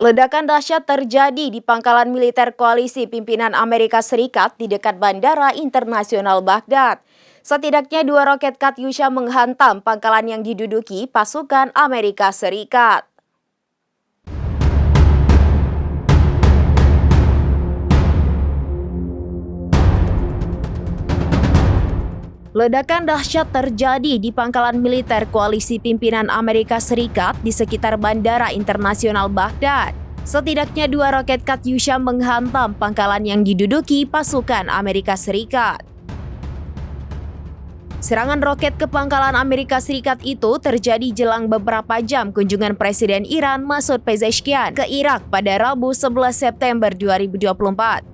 Ledakan dahsyat terjadi di pangkalan militer koalisi pimpinan Amerika Serikat di dekat Bandara Internasional Baghdad. Setidaknya 2 roket Katyusha menghantam pangkalan yang diduduki pasukan Amerika Serikat. Ledakan dahsyat terjadi di pangkalan militer koalisi pimpinan Amerika Serikat di sekitar Bandara Internasional Baghdad. Setidaknya 2 roket Katyusha menghantam pangkalan yang diduduki pasukan Amerika Serikat. Serangan roket ke pangkalan Amerika Serikat itu terjadi jelang beberapa jam kunjungan Presiden Iran Masoud Pezeshkian ke Irak pada Rabu 11 September 2024.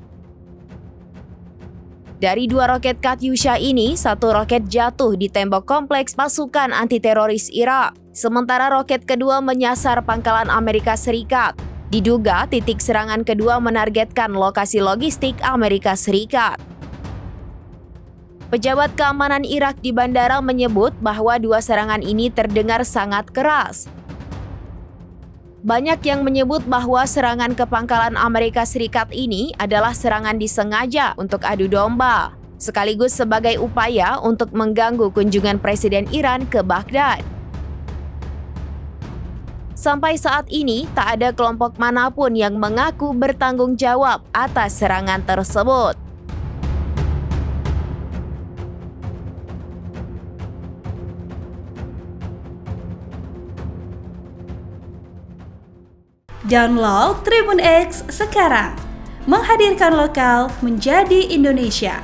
Dari 2 roket Katyusha ini, 1 roket jatuh di tembok kompleks pasukan anti-teroris Irak. Sementara roket kedua menyasar pangkalan Amerika Serikat. Diduga titik serangan kedua menargetkan lokasi logistik Amerika Serikat. Pejabat keamanan Irak di bandara menyebut bahwa 2 serangan ini terdengar sangat keras. Banyak yang menyebut bahwa serangan ke pangkalan Amerika Serikat ini adalah serangan disengaja untuk adu domba, sekaligus sebagai upaya untuk mengganggu kunjungan Presiden Iran ke Baghdad. Sampai saat ini, tak ada kelompok manapun yang mengaku bertanggung jawab atas serangan tersebut. Download Tribun X sekarang, menghadirkan lokal menjadi Indonesia.